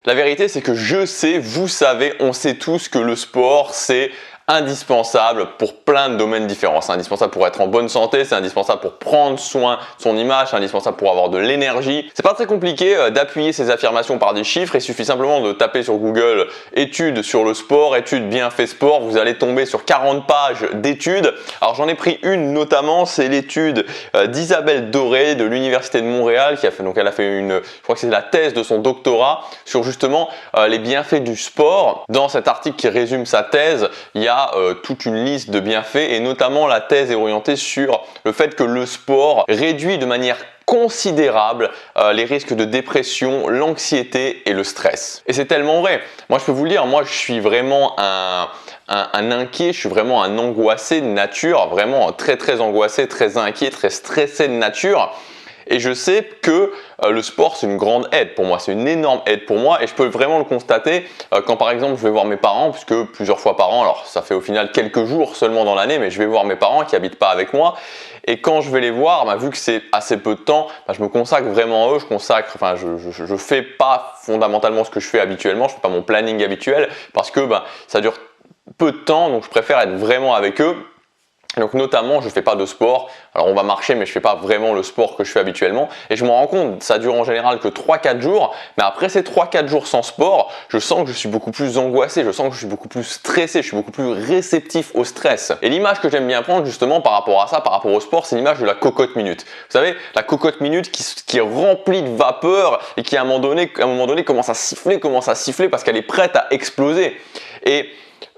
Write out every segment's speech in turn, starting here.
La vérité, c'est que je sais, vous savez, on sait tous que le sport, c'est indispensable pour plein de domaines différents. C'est indispensable pour être en bonne santé, c'est indispensable pour prendre soin de son image, c'est indispensable pour avoir de l'énergie. C'est pas très compliqué d'appuyer ces affirmations par des chiffres, il suffit simplement de taper sur Google études sur le sport, études bienfaits sport, vous allez tomber sur 40 pages d'études. Alors j'en ai pris une notamment, c'est l'étude d'Isabelle Doré de l'Université de Montréal qui a fait, donc elle a fait je crois que c'est la thèse de son doctorat sur justement les bienfaits du sport. Dans cet article qui résume sa thèse, il y a toute une liste de bienfaits et notamment la thèse est orientée sur le fait que le sport réduit de manière considérable les risques de dépression, l'anxiété et le stress. Et c'est tellement vrai. Moi je peux vous le dire, moi je suis vraiment un inquiet, je suis vraiment un angoissé de nature, vraiment très angoissé, très inquiet, très stressé de nature. Et je sais que le sport c'est une grande aide pour moi, c'est une énorme aide pour moi et je peux vraiment le constater quand par exemple je vais voir mes parents, puisque plusieurs fois par an, alors ça fait au final quelques jours seulement dans l'année, mais je vais voir mes parents qui habitent pas avec moi et quand je vais les voir, vu que c'est assez peu de temps, je me consacre vraiment à eux, je fais pas fondamentalement ce que je fais habituellement, je fais pas mon planning habituel parce que ça dure peu de temps donc je préfère être vraiment avec eux. Donc notamment, je ne fais pas de sport. Alors on va marcher, mais je ne fais pas vraiment le sport que je fais habituellement. Et je me rends compte, ça dure en général que 3-4 jours. Mais après ces 3-4 jours sans sport, je sens que je suis beaucoup plus angoissé, je sens que je suis beaucoup plus stressé, je suis beaucoup plus réceptif au stress. Et l'image que j'aime bien prendre justement par rapport à ça, par rapport au sport, c'est l'image de la cocotte minute. Vous savez, la cocotte minute qui est remplie de vapeur et qui à un moment donné commence à siffler parce qu'elle est prête à exploser. Et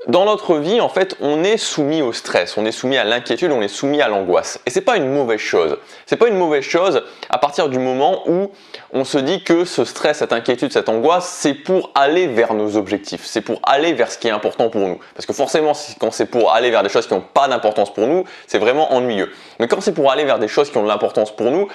dans notre vie, en fait, on est soumis au stress, on est soumis à l'inquiétude, on est soumis à l'angoisse. Et c'est pas une mauvaise chose. C'est pas une mauvaise chose à partir du moment où on se dit que ce stress, cette inquiétude, cette angoisse, c'est pour aller vers nos objectifs, c'est pour aller vers ce qui est important pour nous. Parce que forcément, quand c'est pour aller vers des choses qui n'ont pas d'importance pour nous, c'est vraiment ennuyeux. Mais quand c'est pour aller vers des choses qui ont de l'importance pour nous,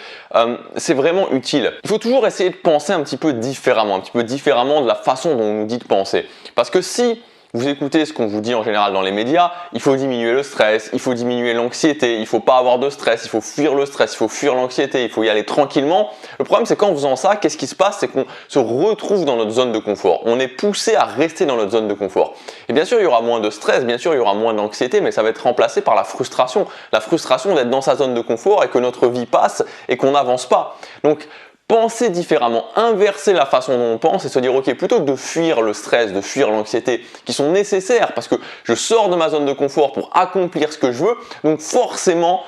c'est vraiment utile. Il faut toujours essayer de penser un petit peu différemment de la façon dont on nous dit de penser. Parce que si vous écoutez ce qu'on vous dit en général dans les médias, il faut diminuer le stress, il faut diminuer l'anxiété, il ne faut pas avoir de stress, il faut fuir le stress, il faut fuir l'anxiété, il faut y aller tranquillement. Le problème c'est qu'en faisant ça, qu'est-ce qui se passe? C'est qu'on se retrouve dans notre zone de confort. On est poussé à rester dans notre zone de confort. Et bien sûr, il y aura moins de stress, bien sûr, il y aura moins d'anxiété, mais ça va être remplacé par la frustration. La frustration d'être dans sa zone de confort et que notre vie passe et qu'on n'avance pas. Donc, penser différemment, inverser la façon dont on pense et se dire ok, plutôt que de fuir le stress, de fuir l'anxiété qui sont nécessaires parce que je sors de ma zone de confort pour accomplir ce que je veux, donc forcément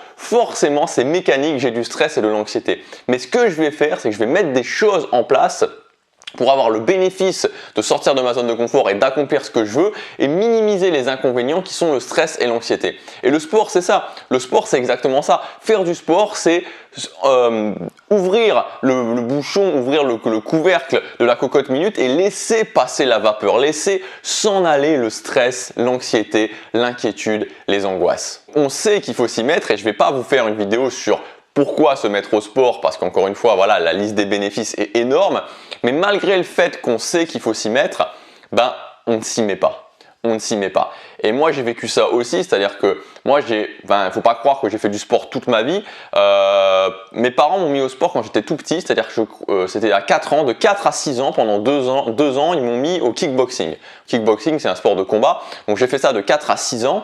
c'est mécanique, j'ai du stress et de l'anxiété. Mais ce que je vais faire, c'est que je vais mettre des choses en place pour avoir le bénéfice de sortir de ma zone de confort et d'accomplir ce que je veux et minimiser les inconvénients qui sont le stress et l'anxiété. Et le sport, c'est ça. Le sport, c'est exactement ça. Faire du sport, c'est ouvrir le bouchon, ouvrir le couvercle de la cocotte minute et laisser passer la vapeur, laisser s'en aller le stress, l'anxiété, l'inquiétude, les angoisses. On sait qu'il faut s'y mettre et je ne vais pas vous faire une vidéo sur pourquoi se mettre au sport parce qu'encore une fois, voilà, la liste des bénéfices est énorme. Mais malgré le fait qu'on sait qu'il faut s'y mettre, on ne s'y met pas. On ne s'y met pas. Et moi, j'ai vécu ça aussi, c'est-à-dire que moi, faut pas croire que j'ai fait du sport toute ma vie. Mes parents m'ont mis au sport quand j'étais tout petit, c'est-à-dire que c'était à 4 ans, de 4 à 6 ans, pendant 2 ans, ils m'ont mis au kickboxing. Kickboxing, c'est un sport de combat. Donc, j'ai fait ça de 4 à 6 ans.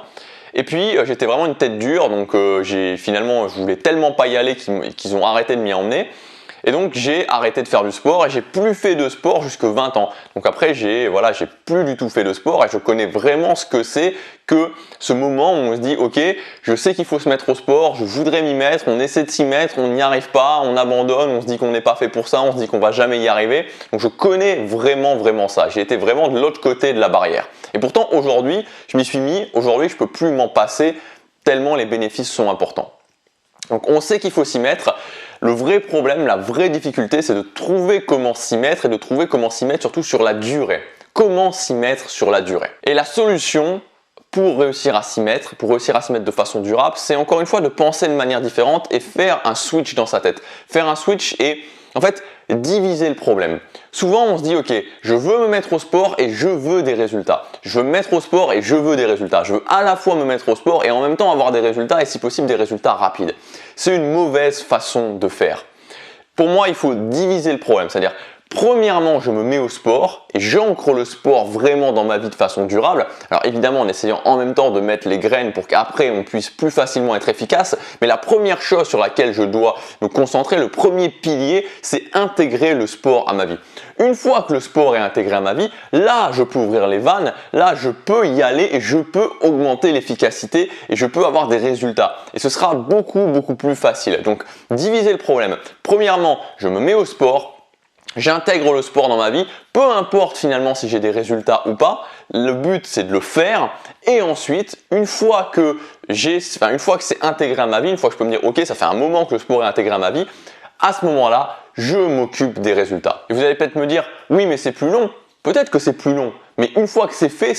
Et puis j'étais vraiment une tête dure, donc finalement je voulais tellement pas y aller qu'ils ont arrêté de m'y emmener. Et donc j'ai arrêté de faire du sport et j'ai plus fait de sport jusque 20 ans. Donc après j'ai plus du tout fait de sport et je connais vraiment ce que c'est que ce moment où on se dit ok, je sais qu'il faut se mettre au sport, je voudrais m'y mettre, on essaie de s'y mettre, on n'y arrive pas, on abandonne, on se dit qu'on n'est pas fait pour ça, on se dit qu'on va jamais y arriver. Donc je connais vraiment ça. J'ai été vraiment de l'autre côté de la barrière. Et pourtant aujourd'hui, je m'y suis mis, aujourd'hui je peux plus m'en passer tellement les bénéfices sont importants. Donc on sait qu'il faut s'y mettre. Le vrai problème, la vraie difficulté, c'est de trouver comment s'y mettre et de trouver comment s'y mettre surtout sur la durée. Comment s'y mettre sur la durée? Et la solution pour réussir à s'y mettre de façon durable, c'est encore une fois de penser de manière différente et faire un switch dans sa tête. Faire un switch et en fait diviser le problème. Souvent on se dit ok, je veux me mettre au sport et je veux des résultats. Je veux me mettre au sport et je veux des résultats. Je veux à la fois me mettre au sport et en même temps avoir des résultats et si possible des résultats rapides. C'est une mauvaise façon de faire. Pour moi, il faut diviser le problème, c'est-à-dire Premièrement, je me mets au sport et j'ancre le sport vraiment dans ma vie de façon durable. Alors évidemment, en essayant en même temps de mettre les graines pour qu'après on puisse plus facilement être efficace. Mais la première chose sur laquelle je dois me concentrer, le premier pilier, c'est intégrer le sport à ma vie. Une fois que le sport est intégré à ma vie, là je peux ouvrir les vannes, là je peux y aller et je peux augmenter l'efficacité et je peux avoir des résultats. Et ce sera beaucoup plus facile. Donc diviser le problème. Premièrement, je me mets au sport. J'intègre le sport dans ma vie, peu importe finalement si j'ai des résultats ou pas, le but c'est de le faire et ensuite une fois que c'est intégré à ma vie, une fois que je peux me dire ok ça fait un moment que le sport est intégré à ma vie, à ce moment-là je m'occupe des résultats. Et vous allez peut-être me dire oui mais c'est plus long, peut-être que c'est plus long. Mais une fois que c'est fait.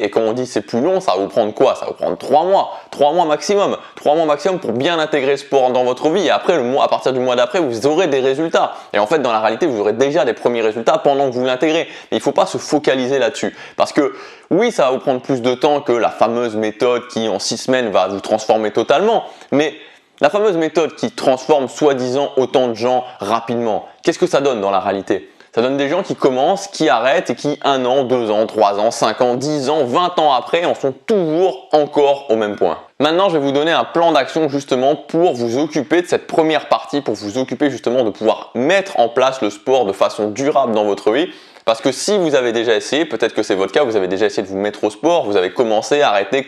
Et quand on dit c'est plus long, ça va vous prendre quoi? Ça va vous prendre 3 mois, 3 mois maximum. 3 mois maximum pour bien intégrer le sport dans votre vie. Et après, à partir du mois d'après, vous aurez des résultats. Et en fait, dans la réalité, vous aurez déjà des premiers résultats pendant que vous l'intégrez. Mais il ne faut pas se focaliser là-dessus. Parce que oui, ça va vous prendre plus de temps que la fameuse méthode qui, en 6 semaines, va vous transformer totalement. Mais la fameuse méthode qui transforme soi-disant autant de gens rapidement, qu'est-ce que ça donne dans la réalité? Ça donne des gens qui commencent, qui arrêtent et qui 1 an, 2 ans, 3 ans, 5 ans, 10 ans, 20 ans après en sont toujours encore au même point. Maintenant, je vais vous donner un plan d'action justement pour vous occuper de cette première partie, pour vous occuper justement de pouvoir mettre en place le sport de façon durable dans votre vie. Parce que si vous avez déjà essayé, peut-être que c'est votre cas, vous avez déjà essayé de vous mettre au sport, vous avez commencé, arrêté,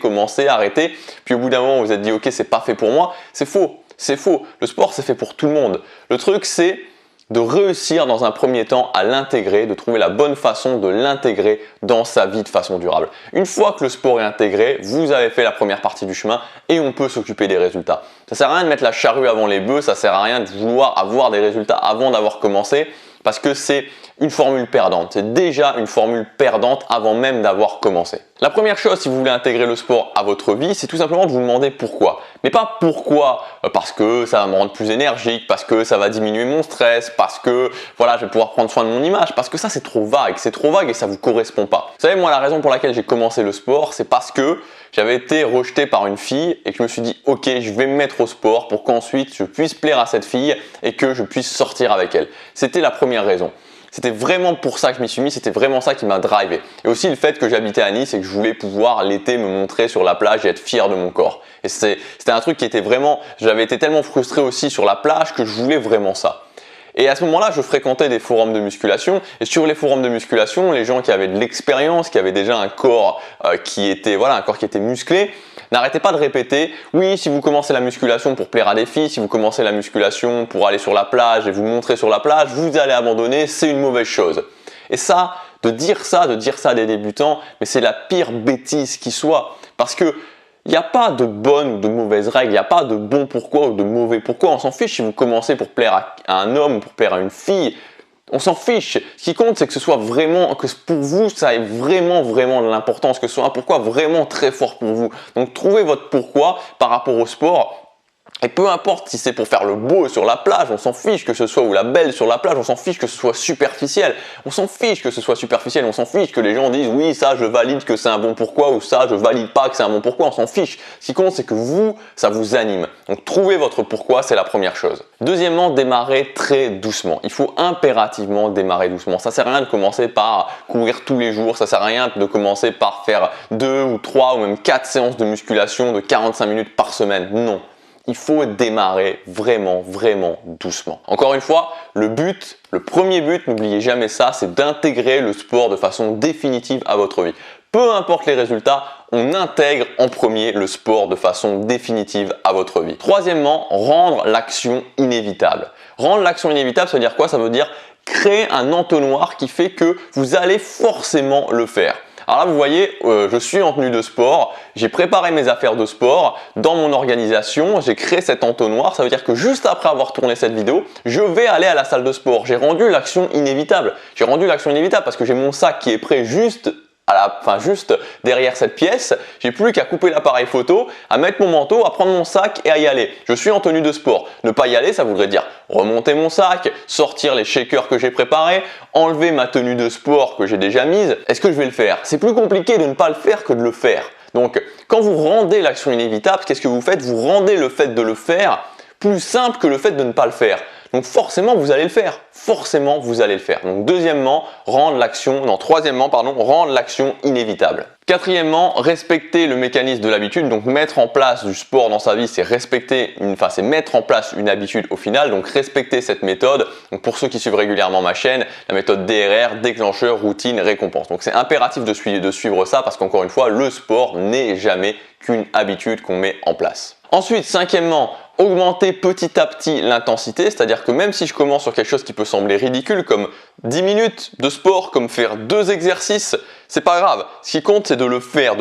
puis au bout d'un moment vous vous êtes dit ok c'est pas fait pour moi, c'est faux, c'est faux. Le sport c'est fait pour tout le monde. Le truc c'est de réussir dans un premier temps à l'intégrer, de trouver la bonne façon de l'intégrer dans sa vie de façon durable. Une fois que le sport est intégré, vous avez fait la première partie du chemin et on peut s'occuper des résultats. Ça sert à rien de mettre la charrue avant les bœufs, ça sert à rien de vouloir avoir des résultats avant d'avoir commencé parce que c'est une formule perdante. C'est déjà une formule perdante avant même d'avoir commencé. La première chose, si vous voulez intégrer le sport à votre vie, c'est tout simplement de vous demander pourquoi. Mais pas pourquoi parce que ça va me rendre plus énergique, parce que ça va diminuer mon stress, parce que voilà, je vais pouvoir prendre soin de mon image, parce que ça c'est trop vague et ça vous correspond pas. Vous savez, moi la raison pour laquelle j'ai commencé le sport, c'est parce que j'avais été rejeté par une fille et que je me suis dit ok, je vais me mettre au sport pour qu'ensuite je puisse plaire à cette fille et que je puisse sortir avec elle. C'était la première raison. C'était vraiment pour ça que je m'y suis mis, c'était vraiment ça qui m'a drivé. Et aussi le fait que j'habitais à Nice et que je voulais pouvoir l'été me montrer sur la plage et être fier de mon corps. Et c'était un truc qui était vraiment, j'avais été tellement frustré aussi sur la plage que je voulais vraiment ça. Et à ce moment-là, je fréquentais des forums de musculation. Et sur les forums de musculation, les gens qui avaient de l'expérience, qui avaient déjà un corps qui était musclé, n'arrêtez pas de répéter « Oui, si vous commencez la musculation pour plaire à des filles, si vous commencez la musculation pour aller sur la plage et vous montrer sur la plage, vous allez abandonner, c'est une mauvaise chose. » Et ça, de dire ça à des débutants, mais c'est la pire bêtise qui soit. Parce que il n'y a pas de bonnes ou de mauvaises règles, il n'y a pas de bon pourquoi ou de mauvais pourquoi. On s'en fiche si vous commencez pour plaire à un homme ou pour plaire à une fille. On s'en fiche. Ce qui compte, c'est que ce soit vraiment, que pour vous, ça ait vraiment de l'importance, que ce soit un pourquoi vraiment très fort pour vous. Donc, trouvez votre pourquoi par rapport au sport. Et peu importe si c'est pour faire le beau sur la plage, on s'en fiche que ce soit, ou la belle sur la plage, on s'en fiche que ce soit superficiel. On s'en fiche que ce soit superficiel, on s'en fiche que les gens disent oui ça je valide que c'est un bon pourquoi ou ça je valide pas que c'est un bon pourquoi, on s'en fiche. Ce qui compte c'est que vous, ça vous anime. Donc trouvez votre pourquoi, c'est la première chose. Deuxièmement, démarrez très doucement. Il faut impérativement démarrer doucement. Ça sert à rien de commencer par courir tous les jours, ça sert à rien de commencer par faire 2 ou 3 ou même 4 séances de musculation de 45 minutes par semaine. Non. Il faut démarrer vraiment doucement. Encore une fois, le premier but, n'oubliez jamais ça, c'est d'intégrer le sport de façon définitive à votre vie. Peu importe les résultats, on intègre en premier le sport de façon définitive à votre vie. Troisièmement, rendre l'action inévitable. Rendre l'action inévitable, ça veut dire quoi? Ça veut dire créer un entonnoir qui fait que vous allez forcément le faire. Alors là, vous voyez, je suis en tenue de sport, j'ai préparé mes affaires de sport dans mon organisation, j'ai créé cet entonnoir, ça veut dire que juste après avoir tourné cette vidéo, je vais aller à la salle de sport. J'ai rendu l'action inévitable. J'ai rendu l'action inévitable parce que j'ai mon sac qui est prêt juste derrière cette pièce, j'ai plus qu'à couper l'appareil photo, à mettre mon manteau, à prendre mon sac et à y aller. Je suis en tenue de sport. Ne pas y aller, ça voudrait dire remonter mon sac, sortir les shakers que j'ai préparés, enlever ma tenue de sport que j'ai déjà mise. Est-ce que je vais le faire? C'est plus compliqué de ne pas le faire que de le faire. Donc, quand vous rendez l'action inévitable, qu'est-ce que vous faites? Vous rendez le fait de le faire plus simple que le fait de ne pas le faire. Donc forcément, vous allez le faire. Forcément, vous allez le faire. Donc troisièmement, rendre l'action inévitable. Quatrièmement, respecter le mécanisme de l'habitude. Donc mettre en place du sport dans sa vie, c'est c'est mettre en place une habitude au final. Donc respecter cette méthode. Donc pour ceux qui suivent régulièrement ma chaîne, la méthode DRR, déclencheur, routine, récompense. Donc c'est impératif de suivre ça parce qu'encore une fois, le sport n'est jamais qu'une habitude qu'on met en place. Ensuite, cinquièmement, augmenter petit à petit l'intensité, c'est-à-dire que même si je commence sur quelque chose qui peut sembler ridicule comme 10 minutes de sport, comme faire 2 exercices, c'est pas grave. Ce qui compte, c'est de le faire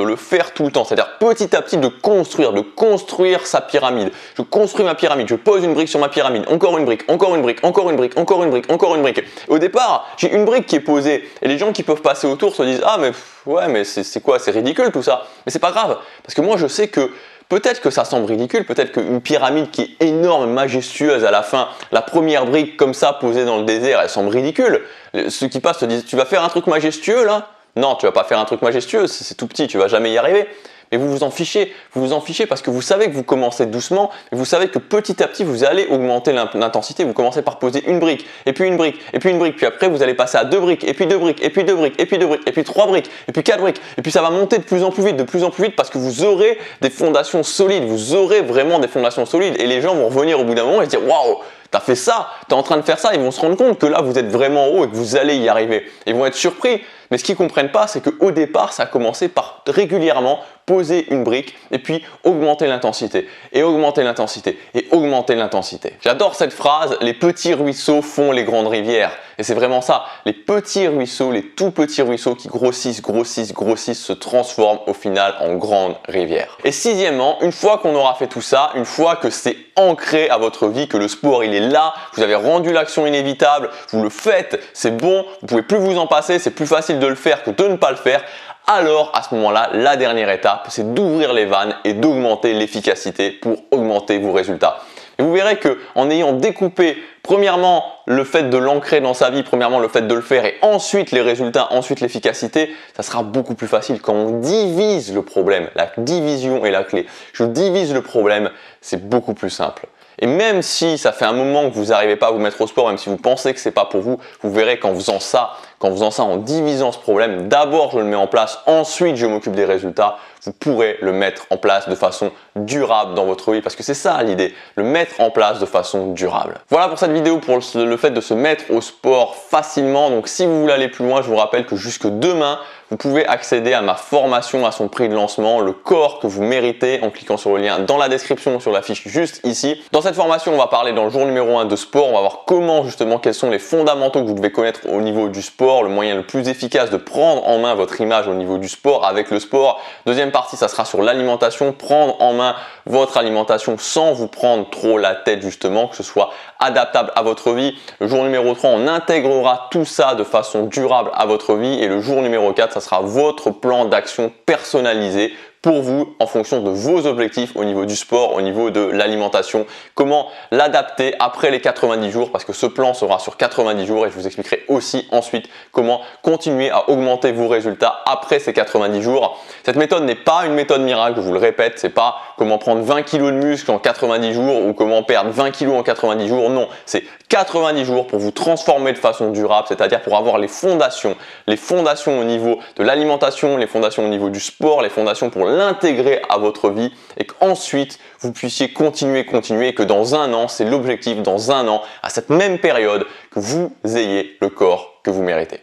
tout le temps, c'est-à-dire petit à petit de construire sa pyramide. Je construis ma pyramide, je pose une brique sur ma pyramide, encore une brique, encore une brique, encore une brique, encore une brique, encore une brique. Au départ, j'ai une brique qui est posée et les gens qui peuvent passer autour se disent « Ah mais ouais, mais c'est quoi, c'est ridicule tout ça ». Mais c'est pas grave, parce que moi je sais que peut-être que ça semble ridicule, peut-être qu'une pyramide qui est énorme, majestueuse à la fin, la première brique comme ça posée dans le désert, elle semble ridicule. Ceux qui passent te disent « Tu vas faire un truc majestueux là ?» Non, tu vas pas faire un truc majestueux, c'est tout petit, tu vas jamais y arriver. Mais vous vous en fichez parce que vous savez que vous commencez doucement et vous savez que petit à petit vous allez augmenter l'intensité. Vous commencez par poser une brique, et puis une brique, et puis une brique, puis après vous allez passer à 2 briques, et puis 2 briques, et puis 2 briques, et puis 2 briques, et puis 3 briques, et puis 4 briques, et puis ça va monter de plus en plus vite parce que vous aurez des fondations solides, vous aurez vraiment des fondations solides et les gens vont revenir au bout d'un moment et se dire waouh, t'as fait ça, t'es en train de faire ça, ils vont se rendre compte que là vous êtes vraiment haut et que vous allez y arriver. Ils vont être surpris, mais ce qu'ils comprennent pas, c'est qu'au départ, ça a commencé par régulièrement poser une brique et puis augmenter l'intensité et augmenter l'intensité et augmenter l'intensité. J'adore cette phrase, les petits ruisseaux font les grandes rivières. Et c'est vraiment ça, les petits ruisseaux, les tout petits ruisseaux qui grossissent, se transforment au final en grandes rivières. Et sixièmement, une fois qu'on aura fait tout ça, une fois que c'est ancré à votre vie, que le sport il est là, vous avez rendu l'action inévitable, vous le faites, c'est bon, vous pouvez plus vous en passer, c'est plus facile de le faire que de ne pas le faire. Alors à ce moment-là, la dernière étape, c'est d'ouvrir les vannes et d'augmenter l'efficacité pour augmenter vos résultats. Et vous verrez qu'en ayant découpé premièrement le fait de l'ancrer dans sa vie, premièrement le fait de le faire et ensuite les résultats, ensuite l'efficacité, ça sera beaucoup plus facile quand on divise le problème. La division est la clé. Je divise le problème, c'est beaucoup plus simple. Et même si ça fait un moment que vous n'arrivez pas à vous mettre au sport, même si vous pensez que c'est pas pour vous, vous verrez qu'en faisant ça, en divisant ce problème, d'abord je le mets en place, ensuite je m'occupe des résultats, vous pourrez le mettre en place de façon durable dans votre vie parce que c'est ça l'idée, le mettre en place de façon durable. Voilà pour cette vidéo pour le fait de se mettre au sport facilement. Donc si vous voulez aller plus loin, je vous rappelle que jusque demain, vous pouvez accéder à ma formation à son prix de lancement, le corps que vous méritez, en cliquant sur le lien dans la description, sur la fiche juste ici. Dans cette formation, on va parler dans le jour numéro 1 de sport. On va voir comment justement, quels sont les fondamentaux que vous devez connaître au niveau du sport, le moyen le plus efficace de prendre en main votre image au niveau du sport avec le sport. Deuxième partie, ça sera sur l'alimentation, prendre en main votre alimentation sans vous prendre trop la tête justement, que ce soit adaptable à votre vie. Le jour numéro 3, on intégrera tout ça de façon durable à votre vie et le jour numéro 4, ça sera votre plan d'action personnalisé pour vous en fonction de vos objectifs au niveau du sport, au niveau de l'alimentation, comment l'adapter après les 90 jours parce que ce plan sera sur 90 jours et je vous expliquerai aussi ensuite comment continuer à augmenter vos résultats après ces 90 jours. Cette méthode n'est pas une méthode miracle, je vous le répète, c'est pas comment prendre 20 kg de muscle en 90 jours ou comment perdre 20 kg en 90 jours, non, c'est 90 jours pour vous transformer de façon durable, c'est-à-dire pour avoir les fondations au niveau de l'alimentation, les fondations au niveau du sport, les fondations pour l'intégrer à votre vie et qu'ensuite vous puissiez continuer et que dans un an, c'est l'objectif, dans un an, à cette même période, que vous ayez le corps que vous méritez.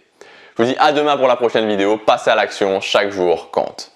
Je vous dis à demain pour la prochaine vidéo, passez à l'action, chaque jour compte.